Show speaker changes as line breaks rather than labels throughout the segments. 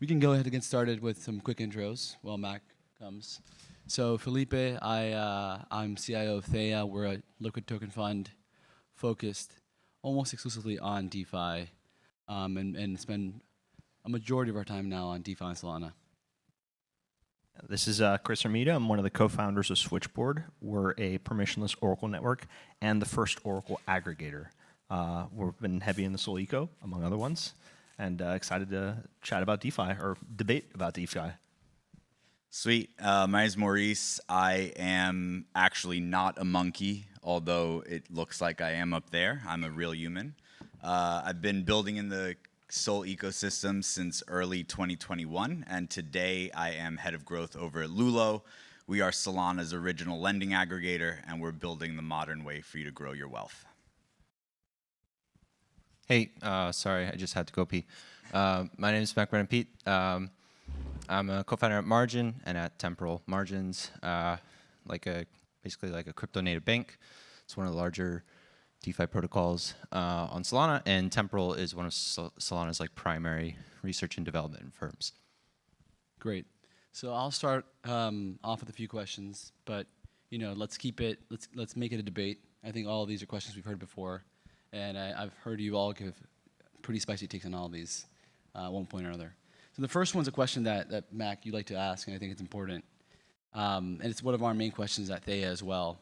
We can go ahead and get started with some quick intros while Mac comes. So Felipe, I'm CIO of Theia. We're a liquid token fund focused almost exclusively on DeFi, and spend a majority of our time now on DeFi and Solana.
This is Chris Hermida. I'm one of the co-founders of Switchboard. We're a permissionless Oracle network and the first Oracle aggregator. We've been heavy in the Sol eco, among other ones, and excited to chat about DeFi, or debate about DeFi.
Sweet. My name is Maurice. I am actually not a monkey, although it looks like I am up there. I'm a real human. I've been building in the Sol ecosystem since early 2021, and today I am head of growth over at Lulo. We are Solana's original lending aggregator, and we're building the modern way for you to grow your wealth.
Hey, sorry, I just had to go pee. My name is MacBrennan Peet. I'm a co-founder at Margin and at Temporal. Margin's basically like a crypto native bank. It's one of the larger DeFi protocols on Solana, and Temporal is one of Solana's primary research and development firms.
Great. So I'll start off with a few questions, but let's make it a debate. I think all of these are questions we've heard before, and I've heard you all give pretty spicy takes on all of these at one point or another. So the first one's a question that Mac, you like to ask, and I think it's important, and it's one of our main questions at Theia as well.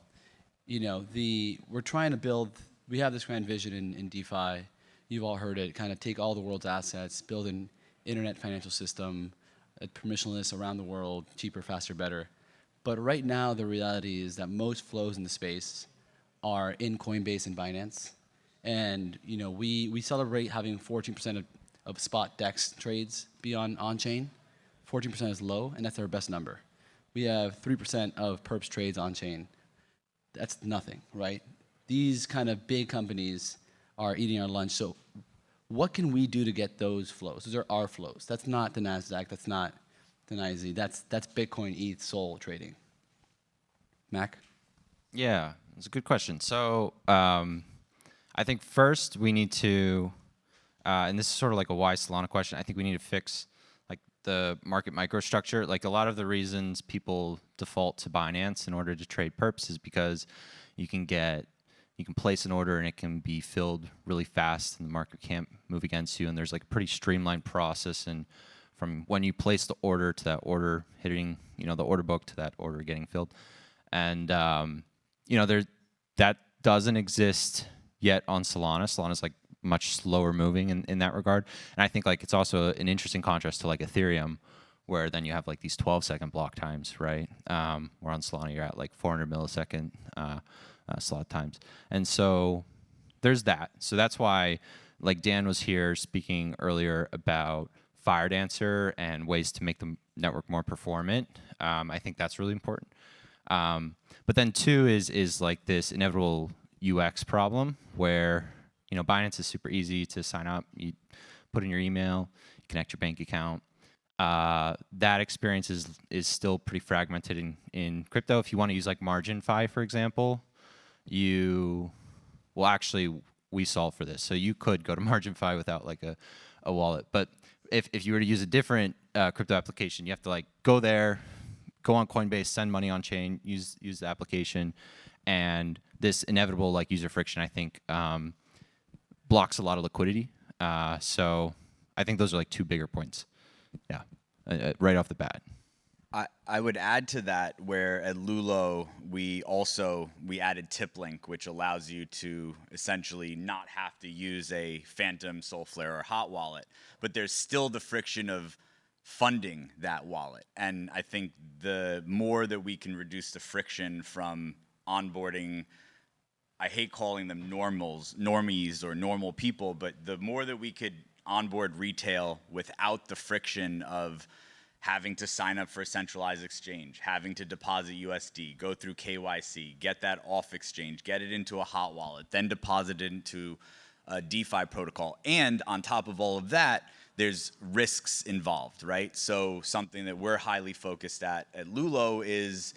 We're trying to build. We have this grand vision in DeFi. You've all heard it. Kind of take all the world's assets, build an internet financial system, permissionless around the world, cheaper, faster, better. But right now, the reality is that most flows in the space are in Coinbase and Binance, and we celebrate having 14% of spot DEX trades be on-chain. 14% is low, and that's our best number. We have 3% of perps trades on-chain. That's nothing, right? These kind of big companies are eating our lunch. So what can we do to get those flows? Those are our flows. That's not the NASDAQ. That's not the NYSE. That's Bitcoin, ETH, Sol trading. Mac?
Yeah, it's a good question. So I think first we need to, and this is sort of like a why Solana question, I think we need to fix the market microstructure. A lot of the reasons people default to Binance in order to trade perps is because you can place an order and it can be filled really fast and the market can't move against you, and there's a pretty streamlined process, and from when you place the order to that order hitting the order book to that order getting filled, and that doesn't exist yet on Solana. Solana's much slower moving in that regard, and I think it's also an interesting contrast to Ethereum, where then you have these 12-second block times, right? Where on Solana you're at 400 millisecond slot times, and so there's that. So that's why Dan was here speaking earlier about Fire Dancer and ways to make the network more performant. I think that's really important. But then two is this inevitable UX problem where Binance is super easy to sign up. You put in your email, you connect your bank account. That experience is still pretty fragmented in crypto. If you want to use MarginFi, for example, we solve for this. So you could go to MarginFi without a wallet. But if you were to use a different crypto application, you have to go there, go on Coinbase, send money on chain, use the application, and this inevitable user friction, I think, blocks a lot of liquidity. So I think those are two bigger points. Yeah, right off the bat.
I would add to that where at Lulo we added TipLink, which allows you to essentially not have to use a Phantom, Solflare, or hot wallet, but there's still the friction of funding that wallet. And I think the more that we can reduce the friction from onboarding, I hate calling them normies or normal people, but the more that we could onboard retail without the friction of having to sign up for a centralized exchange, having to deposit USD, go through KYC, get that off exchange, get it into a hot wallet, then deposit it into a DeFi protocol. And on top of all of that, there's risks involved, right? So something that we're highly focused at Lulo is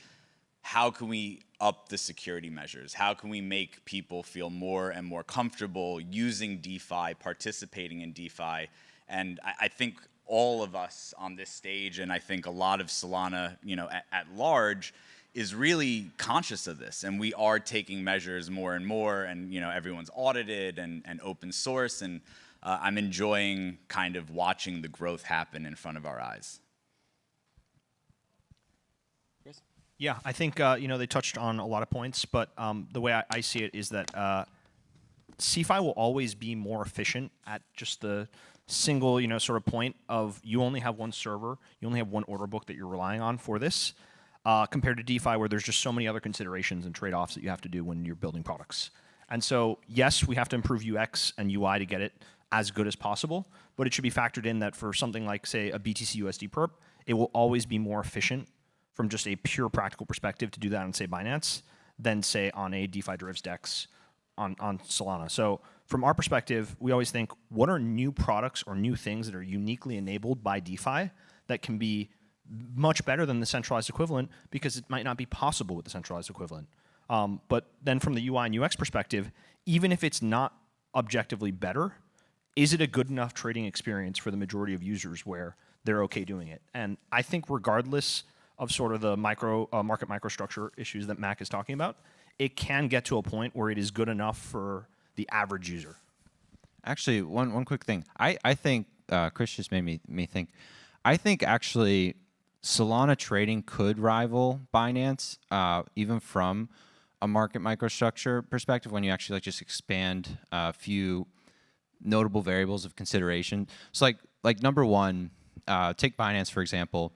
how can we up the security measures? How can we make people feel more and more comfortable using DeFi, participating in DeFi? And I think all of us on this stage, and I think a lot of Solana, at large, is really conscious of this, and we are taking measures more and more, and everyone's audited and open source, and I'm enjoying kind of watching the growth happen in front of our eyes.
Chris?
Yeah, I think they touched on a lot of points, but the way I see it is that CeFi will always be more efficient at just the single sort of point of you only have one server, you only have one order book that you're relying on for this, compared to DeFi where there's just so many other considerations and trade-offs that you have to do when you're building products. And so yes, we have to improve UX and UI to get it as good as possible, but it should be factored in that for something like, say, a BTC USD perp, it will always be more efficient from just a pure practical perspective to do that on, say, Binance than, say, on a DeFi derivatives DEX on Solana. So from our perspective, we always think, what are new products or new things that are uniquely enabled by DeFi that can be much better than the centralized equivalent because it might not be possible with the centralized equivalent. But then from the UI and UX perspective, even if it's not objectively better, is it a good enough trading experience for the majority of users where they're okay doing it? And I think regardless of sort of the market microstructure issues that Mac is talking about, it can get to a point where it is good enough for the average user.
Actually, one quick thing. I think Chris just made me think. I think actually Solana trading could rival Binance, even from a market microstructure perspective, when you actually just expand a few notable variables of consideration. So like number one, take Binance for example.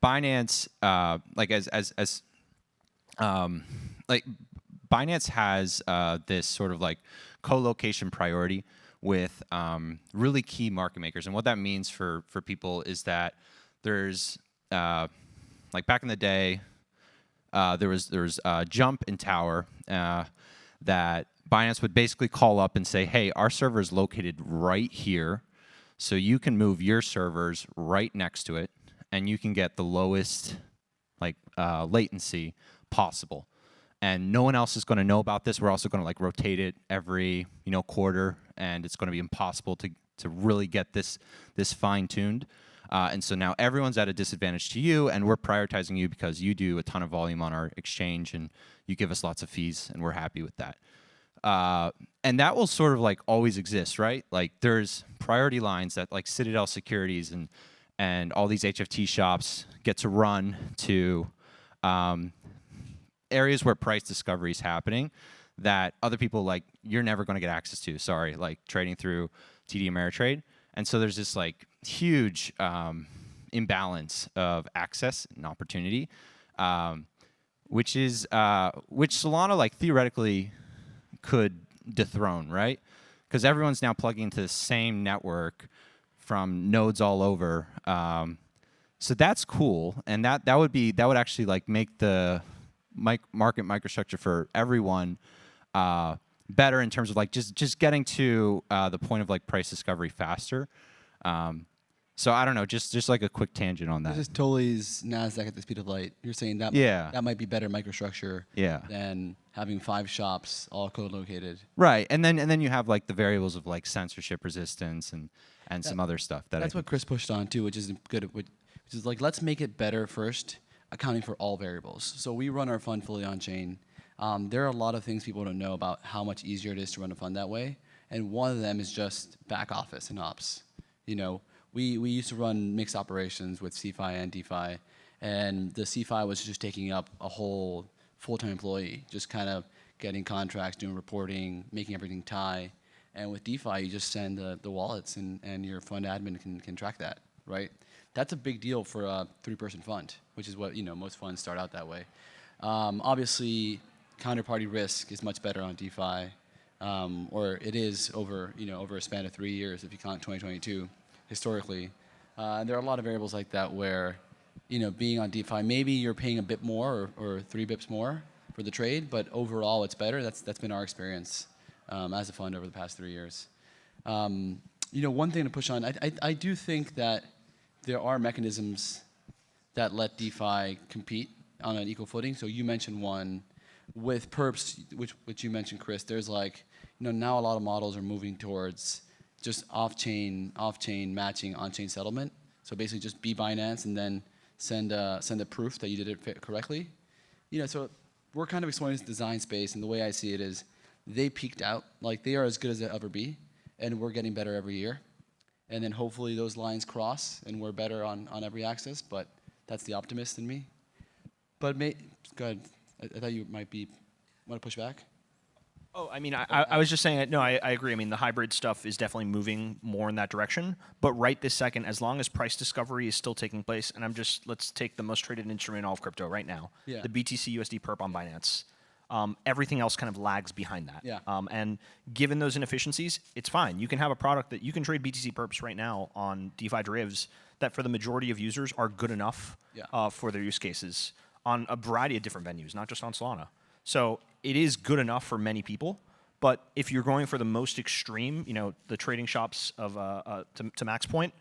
Binance, Binance has this sort of like co-location priority with really key market makers, and what that means for people is that there's like back in the day, there was Jump and Tower that Binance would basically call up and say, hey, our server is located right here, so you can move your servers right next to it, and you can get the lowest latency possible. And no one else is going to know about this. We're also going to rotate it every quarter, and it's going to be impossible to really get this fine-tuned. And so now everyone's at a disadvantage to you, and we're prioritizing you because you do a ton of volume on our exchange, and you give us lots of fees, and we're happy with that. And that will sort of always exist, right? There's priority lines that Citadel Securities and all these HFT shops get to run to areas where price discovery is happening that other people you're never going to get access to. Sorry, trading through TD Ameritrade. And so there's this huge imbalance of access and opportunity, which Solana theoretically could dethrone, right? Because everyone's now plugging into the same network from nodes all over. So that's cool, and that would actually make the market microstructure for everyone better in terms of just getting to the point of price discovery faster. So I don't know, just a quick tangent on that.
This is totally's NASDAQ at the speed of light. You're saying that that might be better microstructure than having 5 shops all co-located.
Right, and then you have the variables of censorship resistance and some other stuff. That's
what Chris pushed on too, which is good. Which is let's make it better first, accounting for all variables. So we run our fund fully on chain. There are a lot of things people don't know about how much easier it is to run a fund that way, and one of them is just back office and ops. We used to run mixed operations with CeFi and DeFi, and the CeFi was just taking up a whole full-time employee, just kind of getting contracts, doing reporting, making everything tie. And with DeFi, you just send the wallets, and your fund admin can track that, right? That's a big deal for a 3-person fund, which is what most funds start out that way. Obviously, counterparty risk is much better on DeFi, or it is over a span of 3 years if you count 2022 historically. There are a lot of variables like that where being on DeFi, maybe you're paying a bit more or 3 bips more for the trade, but overall it's better. That's been our experience as a fund over the past 3 years. One thing to push on, I do think that there are mechanisms that let DeFi compete on an equal footing. So you mentioned one with perps, which you mentioned, Chris. There's now a lot of models are moving towards just off-chain matching on-chain settlement. So basically just be Binance and then send a proof that you did it correctly. So we're kind of exploring this design space, and the way I see it is they peaked out. Like, they are as good as they'll ever be, and we're getting better every year. And then hopefully those lines cross, and we're better on every axis, but that's the optimist in me. But go ahead. I thought you might want to push back?
Oh, I mean, I was just saying, no, I agree. I mean, the hybrid stuff is definitely moving more in that direction. But right this second, as long as price discovery is still taking place, and let's take the most traded instrument in all of crypto right now,
Yeah.
the BTC USD perp on Binance. Everything else kind of lags behind that.
Yeah.
And given those inefficiencies, it's fine. You can have a product that you can trade BTC perps right now on DeFi derivatives that for the majority of users are good enough for their use cases on a variety of different venues, not just on Solana. So it is good enough for many people, but if you're going for the most extreme, the trading shops of to Mac's point,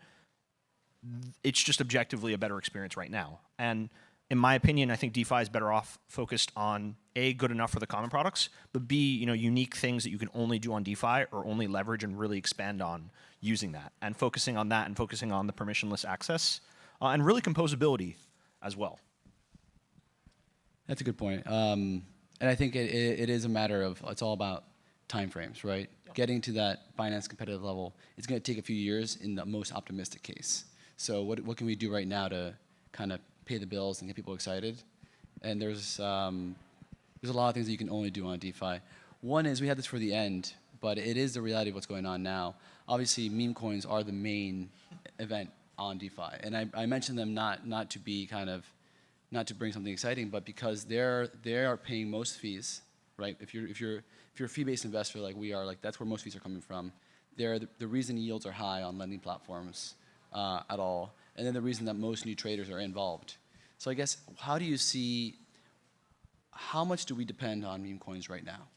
it's just objectively a better experience right now. And in my opinion, I think DeFi is better off focused on A, good enough for the common products, but B, unique things that you can only do on DeFi or only leverage and really expand on using that, and focusing on that and focusing on the permissionless access and really composability as well.
That's a good point. And I think it is a matter of, it's all about timeframes, right? Yep. Getting to that Binance competitive level, it's going to take a few years in the most optimistic case. So what can we do right now to kind of pay the bills and get people excited? And there's a lot of things that you can only do on DeFi. One is, we had this for the end, but it is the reality of what's going on now. Obviously, meme coins are the main event on DeFi. And I mentioned them not to be not to bring something exciting, but because they are paying most fees, right? If you're a fee-based investor like we are, like, that's where most fees are coming from. They're the reason yields are high on lending platforms at all, and then the reason that most new traders are involved. So I guess, how much do we depend on meme coins right now?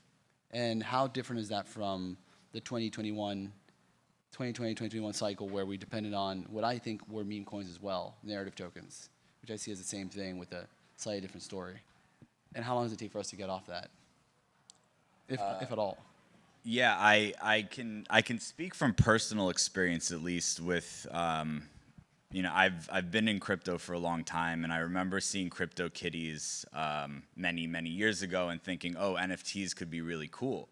And how different is that from the 2020, 2021 cycle, where we depended on what I think were meme coins as well, narrative tokens, which I see as the same thing with a slightly different story? And how long does it take for us to get off that, if at all?
Yeah, I can speak from personal experience, at least with I've been in crypto for a long time, and I remember seeing CryptoKitties many years ago and thinking, oh, NFTs could be really cool.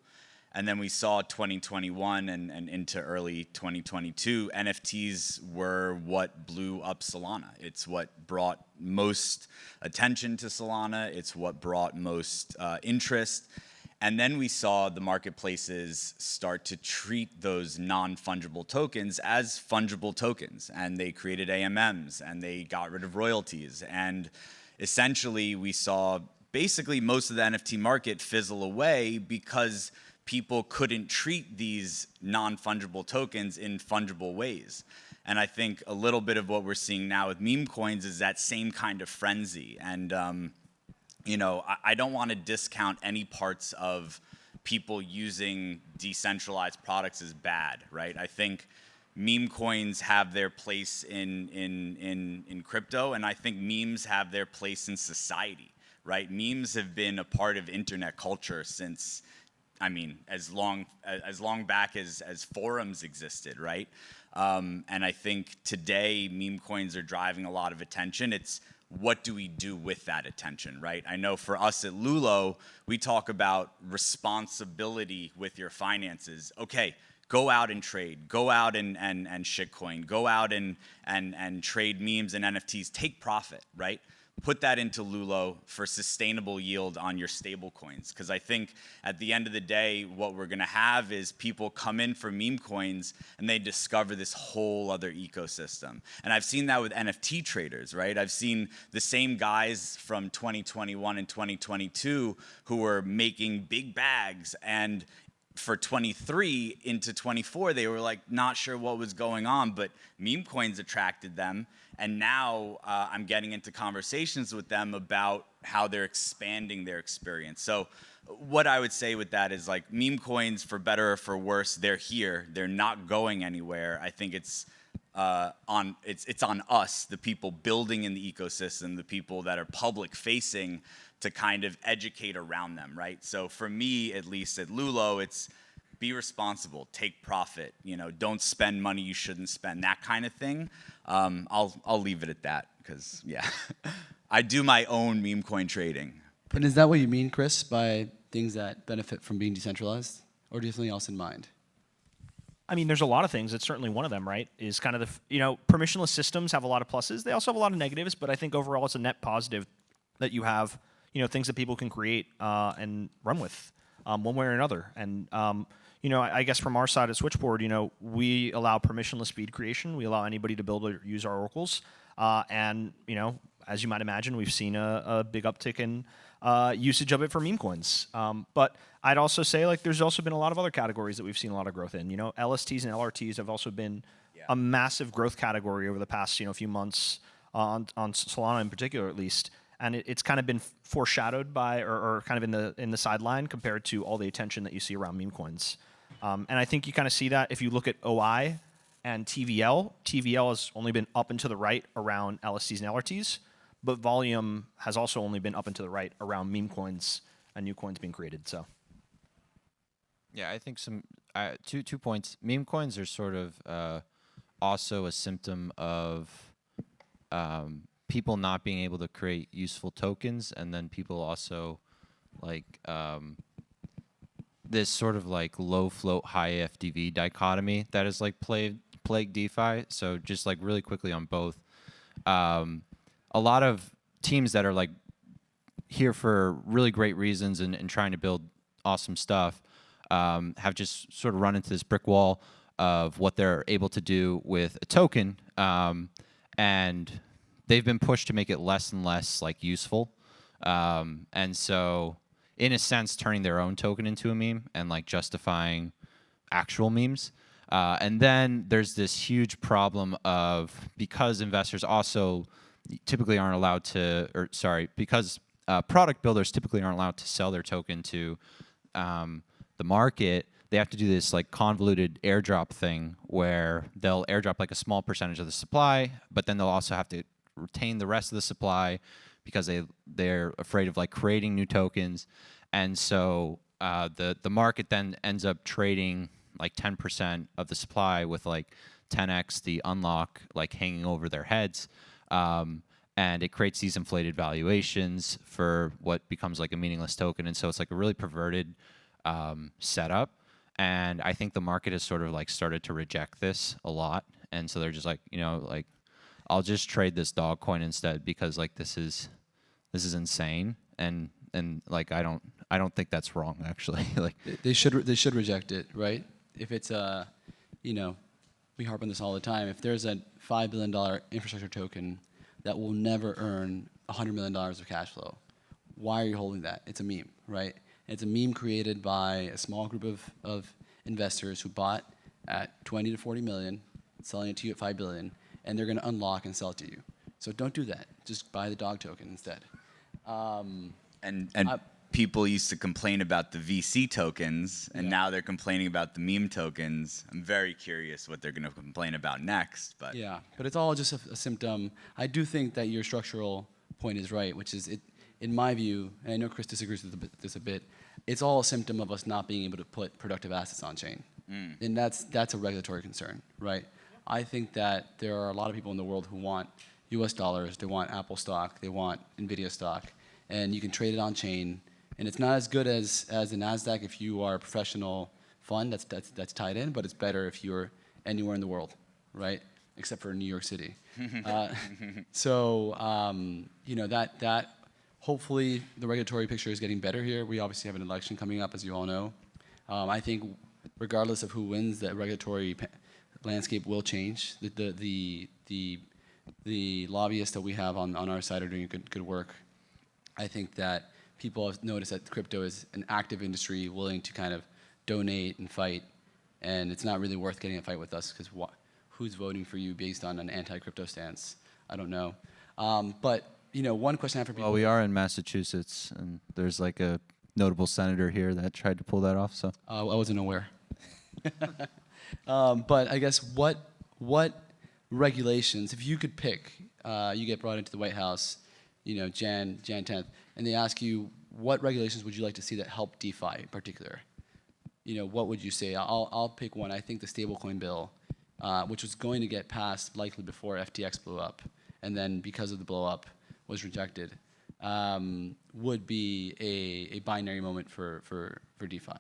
And then we saw 2021 and into early 2022, NFTs were what blew up Solana. It's what brought most attention to Solana. It's what brought most interest. And then we saw the marketplaces start to treat those non-fungible tokens as fungible tokens. And they created AMMs, and they got rid of royalties. And essentially, we saw basically most of the NFT market fizzle away because people couldn't treat these non-fungible tokens in fungible ways. And I think a little bit of what we're seeing now with meme coins is that same kind of frenzy. And I don't want to discount any parts of people using decentralized products as bad, right? I think meme coins have their place in crypto, and I think memes have their place in society, right? Memes have been a part of internet culture since, as long back as forums existed, right? And I think today meme coins are driving a lot of attention. It's what do we do with that attention, right? I know for us at Lulo, we talk about responsibility with your finances. Okay, go out and trade. Go out and shitcoin. Go out and trade memes and NFTs. Take profit, right? Put that into Lulo for sustainable yield on your stable coins. Because I think at the end of the day, what we're going to have is people come in for meme coins and they discover this whole other ecosystem. And I've seen that with NFT traders, right? I've seen the same guys from 2021 and 2022 who were making big bags, and for 23 into 24, they were like not sure what was going on, but meme coins attracted them. And now I'm getting into conversations with them about how they're expanding their experience. So what I would say with that is, like, meme coins, for better or for worse, they're here. They're not going anywhere. I think it's on us, the people building in the ecosystem, the people that are public facing, to kind of educate around them, right? So for me, at least at Lulo, it's be responsible, take profit, don't spend money you shouldn't spend, that kind of thing. I'll leave it at that because, yeah, I do my own meme coin trading.
And is that what you mean, Chris, by things that benefit from being decentralized? Or do you have something else in mind?
I mean, there's a lot of things. It's certainly one of them, right? Is kind of permissionless systems have a lot of pluses. They also have a lot of negatives, but I think overall it's a net positive that you have, things that people can create and run with one way or another. And, I guess from our side at Switchboard, we allow permissionless feed creation. We allow anybody to build or use our oracles. And, as you might imagine, we've seen a big uptick in usage of it for meme coins. But I'd also say there's also been a lot of other categories that we've seen a lot of growth in. LSTs and LRTs have also been a massive growth category over the past few months on Solana in particular, at least. And it's kind of been foreshadowed by or kind of in the sideline compared to all the attention that you see around meme coins. And I think you kind of see that if you look at OI and TVL. TVL has only been up and to the right around LSTs and LRTs, but volume has also only been up and to the right around meme coins and new coins being created. So,
yeah, I think two points. Meme coins are sort of also a symptom of people not being able to create useful tokens, and then people also this sort of low float, high FDV dichotomy that is plagued DeFi. So just really quickly on both, a lot of teams that are here for really great reasons and trying to build awesome stuff have just sort of run into this brick wall of what they're able to do with a token, and they've been pushed to make it less and less useful, and so in a sense turning their own token into a meme and justifying actual memes. And then there's this huge problem of, because investors also typically aren't allowed to, because product builders typically aren't allowed to sell their token to the market, they have to do this convoluted airdrop thing where they'll airdrop a small percentage of the supply, but then they'll also have to retain the rest of the supply because they're afraid of creating new tokens. And so the market then ends up trading 10% of the supply with 10x the unlock hanging over their heads. And it creates these inflated valuations for what becomes a meaningless token. And so it's a really perverted setup. And I think the market has sort of started to reject this a lot. And so they're just I'll just trade this dog coin instead because this is insane. And I don't think that's wrong actually.
They should reject it, right? If it's we harp on this all the time. If there's a $5 billion infrastructure token that will never earn $100 million of cash flow, why are you holding that? It's a meme, right? It's a meme created by a small group of investors who bought at 20 to 40 million, selling it to you at 5 billion, and they're going to unlock and sell it to you. So don't do that. Just buy the dog token instead.
People used to complain about the VC tokens, and now they're complaining about the meme tokens. I'm very curious what they're going to complain about next. But
yeah, but it's all just a symptom. I do think that your structural point is right, which is, in my view, and I know Chris disagrees with this a bit, it's all a symptom of us not being able to put productive assets on chain. And that's a regulatory concern, right? I think that there are a lot of people in the world who want US dollars, they want Apple stock, they want NVIDIA stock, and you can trade it on chain. And it's not as good as the NASDAQ if you are a professional fund that's tied in, but it's better if you're anywhere in the world, right? Except for New York City. That hopefully the regulatory picture is getting better here. We obviously have an election coming up, as you all know. I think regardless of who wins, the regulatory landscape will change. The lobbyists that we have on our side are doing good work. I think that people have noticed that crypto is an active industry willing to kind of donate and fight, and it's not really worth getting a fight with us because who's voting for you based on an anti-crypto stance? I don't know. But one question I have for people.
Well, we are in Massachusetts, and there's a notable senator here that tried to pull that off. So
I wasn't aware. But I guess what regulations, if you could pick, you get brought into the White House, Jan 10th, and they ask you, what regulations would you like to see that help DeFi in particular? what would you say? I'll pick one. I think the stablecoin bill, which was going to get passed likely before FTX blew up, and then because of the blow up was rejected, would be a binary moment for DeFi.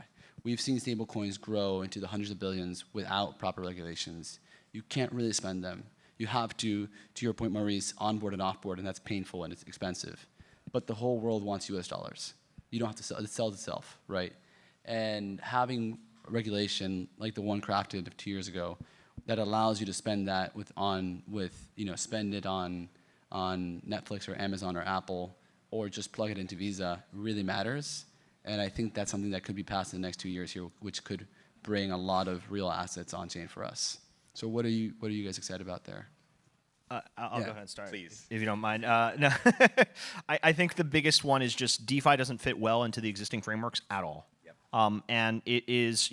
We've seen stablecoins grow into the hundreds of billions without proper regulations. You can't really spend them. You have to your point, Maurice, onboard and offboard, and that's painful and it's expensive. But the whole world wants US dollars. You don't have to sell, it sells itself, right? And having regulation like the one crafted 2 years ago that allows you to spend that spend it on Netflix or Amazon or Apple, or just plug it into Visa really matters. And I think that's something that could be passed in the next 2 years here, which could bring a lot of real assets on chain for us. So what are you guys excited about there?
I'll go ahead and start,
Please.
if you don't mind. No, I think the biggest one is just DeFi doesn't fit well into the existing frameworks at all. Yep. And it is,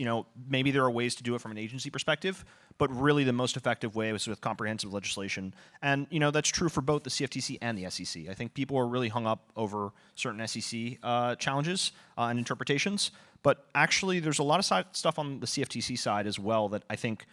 maybe there are ways to do it from an agency perspective, but really the most effective way was with comprehensive legislation. And that's true for both the CFTC and the SEC. I think people are really hung up over certain SEC challenges and interpretations, but actually there's a lot of stuff on the CFTC side as well that I think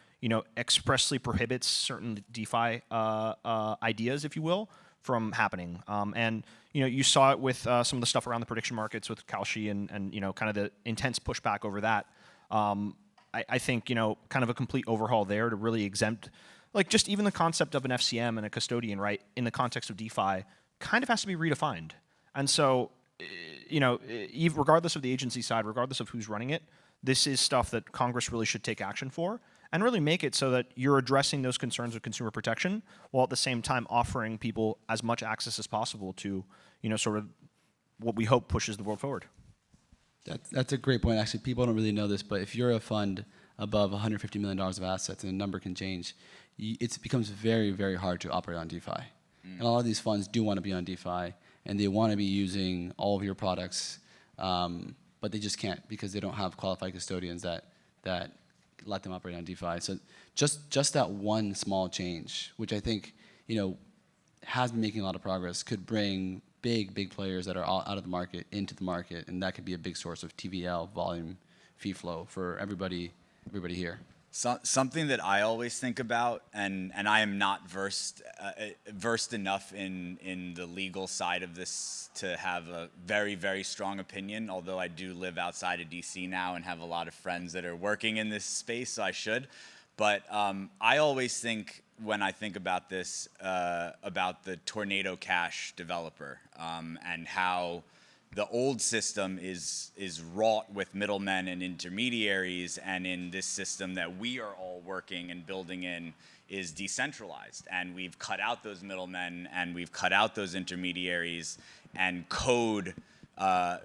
expressly prohibits certain DeFi ideas, if you will, from happening. And you saw it with some of the stuff around the prediction markets with Chalfin and kind of the intense pushback over that. I think kind of a complete overhaul there to really exempt, like just even the concept of an FCM and a custodian, right, in the context of DeFi, kind of has to be redefined. And so, regardless of the agency side, regardless of who's running it, this is stuff that Congress really should take action for and really make it so that you're addressing those concerns with consumer protection while at the same time offering people as much access as possible to, sort of what we hope pushes the world forward.
That's a great point. Actually, people don't really know this, but if you're a fund above $150 million of assets, and the number can change, it becomes very, very hard to operate on DeFi. And a lot of these funds do want to be on DeFi, and they want to be using all of your products, but they just can't because they don't have qualified custodians that let them operate on DeFi. So just that one small change, which I think has been making a lot of progress, could bring big players that are all out of the market into the market, and that could be a big source of TVL volume, fee flow for everybody here.
Something that I always think about, and I am not versed enough in the legal side of this to have a very, very strong opinion, although I do live outside of DC now and have a lot of friends that are working in this space, so I should. But I always think, when I think about this, about the Tornado Cash developer and how the old system is wrought with middlemen and intermediaries, and in this system that we are all working and building in is decentralized. And we've cut out those middlemen and we've cut out those intermediaries, and code,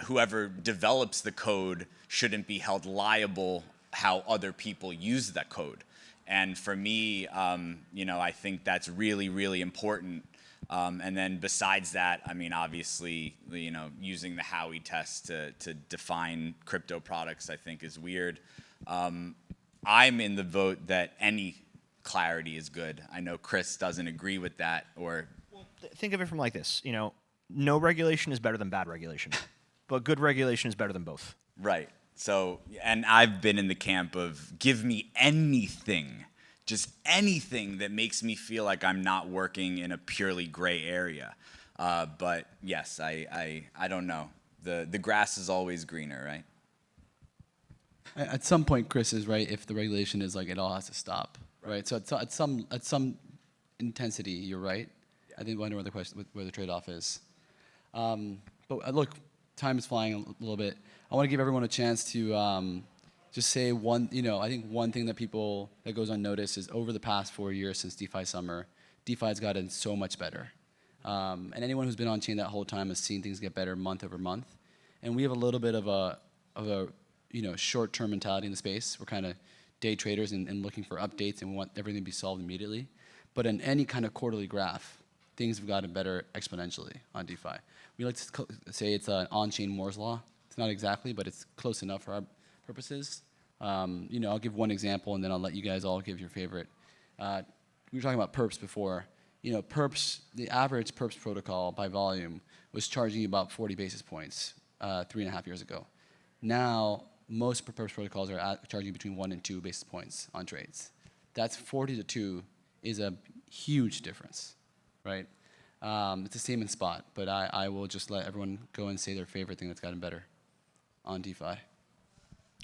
whoever develops the code shouldn't be held liable how other people use that code. And for me, I think that's really, really important. And then besides that, I mean, obviously, using the Howey test to define crypto products, I think is weird. I'm in the vote that any clarity is good. I know Chris doesn't agree with that, or...
Well, think of it from like this, no regulation is better than bad regulation, but good regulation is better than both.
Right. So, and I've been in the camp of give me anything, just anything that makes me feel like I'm not working in a purely gray area. But yes, I don't know. The grass is always greener, right?
At some point, Chris is right. If the regulation is like it all has to stop, right? So at some intensity, you're right. Yeah. I think wonder where the trade-off is. But look, time is flying a little bit. I want to give everyone a chance to just say one, I think one thing that goes unnoticed is over the past 4 years since DeFi summer, DeFi's gotten so much better. And anyone who's been on chain that whole time has seen things get better month over month. And we have a little bit of a short-term mentality in the space. We're kind of day traders and looking for updates, and we want everything to be solved immediately. But in any kind of quarterly graph, things have gotten better exponentially on DeFi. We like to say it's an on-chain Moore's law. It's not exactly, but it's close enough for our purposes. I'll give one example, and then I'll let you guys all give your favorite. We were talking about perps before. Perps, the average perps protocol by volume was charging you about 40 basis points 3.5 years ago. Now, most purpose protocols are charging between 1 and 2 basis points on trades. That's 40 to 2 is a huge difference, right? It's the same in spot, but I will just let everyone go and say their favorite thing that's gotten better on DeFi.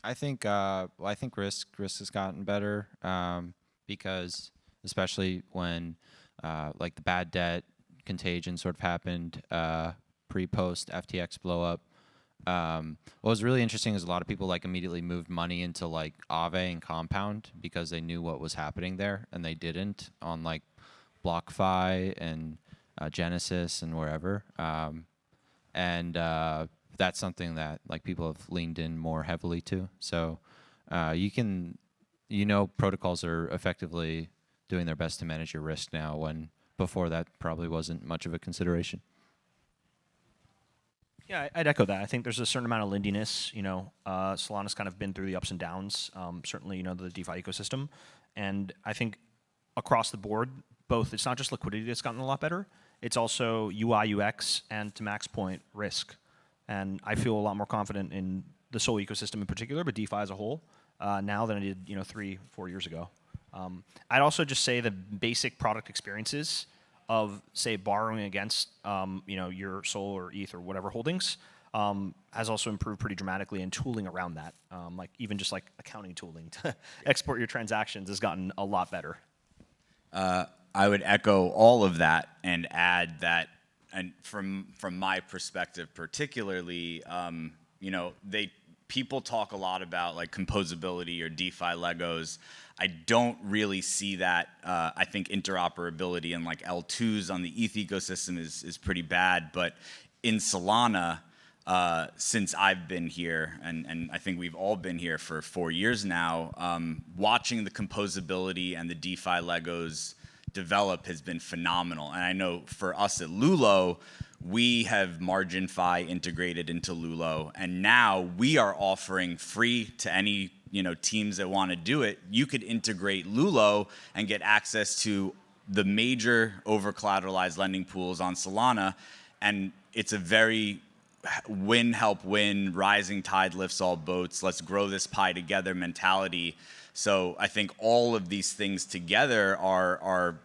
I think risk has gotten better because especially when like the bad debt contagion sort of happened pre-post FTX blow up. What was really interesting is a lot of people like immediately moved money into like Aave and Compound because they knew what was happening there, and they didn't on like BlockFi and Genesis and wherever. That's something that like people have leaned in more heavily to. So protocols are effectively doing their best to manage your risk now when before that probably wasn't much of a consideration.
Yeah, I'd echo that. I think there's a certain amount of lindiness. Solana's kind of been through the ups and downs, certainly, the DeFi ecosystem. And I think across the board, both, it's not just liquidity that's gotten a lot better, it's also UI, UX, and to Mac's point, risk. And I feel a lot more confident in the Sol ecosystem in particular, but DeFi as a whole, now than I did 3-4 years ago. I'd also just say the basic product experiences of, say, borrowing against your Sol or ETH or whatever holdings has also improved pretty dramatically, and tooling around that, like even just like accounting tooling to export your transactions has gotten a lot better.
I would echo all of that and add that, and from my perspective particularly, people talk a lot about like composability or DeFi Legos. I don't really see that. I think interoperability and like L2s on the ETH ecosystem is pretty bad. But in Solana, since I've been here, and I think we've all been here for 4 years now, watching the composability and the DeFi Legos develop has been phenomenal. And I know for us at Lulo, we have MarginFi integrated into Lulo, and now we are offering free to any teams that want to do it. You could integrate Lulo and get access to the major over-collateralized lending pools on Solana, and it's a very win, help win, rising tide lifts all boats, let's grow this pie together mentality. So I think all of these things together are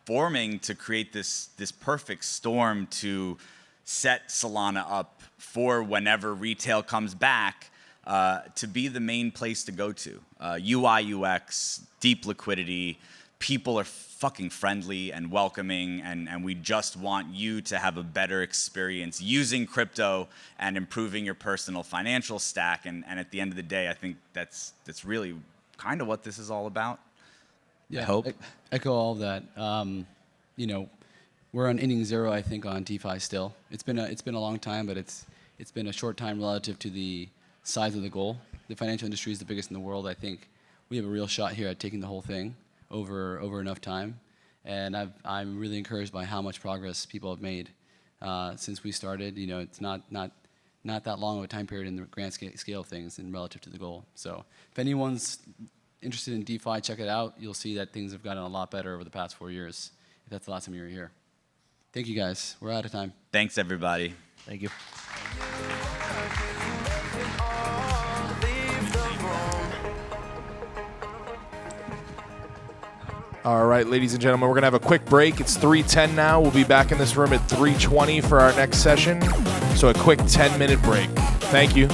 forming to create this perfect storm to set Solana up for whenever retail comes back to be the main place to go to. UI, UX, deep liquidity, people are fucking friendly and welcoming, and we just want you to have a better experience using crypto and improving your personal financial stack. And at the end of the day, I think that's really kind of what this is all about.
Yeah,
I hope.
Echo all of that. We're on inning 0, I think, on DeFi still. It's been a long time, but it's been a short time relative to the size of the goal. The financial industry is the biggest in the world. I think we have a real shot here at taking the whole thing over enough time, and I'm really encouraged by how much progress people have made since we started. It's not that long of a time period in the grand scale of things and relative to the goal. So if anyone's interested in DeFi, check it out. You'll see that things have gotten a lot better over the past 4 years, if that's the last time you were here. Thank you, guys. We're out of time.
Thanks, everybody.
Thank you.
All right, ladies and gentlemen, we're going to have a quick break. It's 3:10 now. We'll be back in this room at 3:20 for our next session. So a quick 10-minute break. Thank you.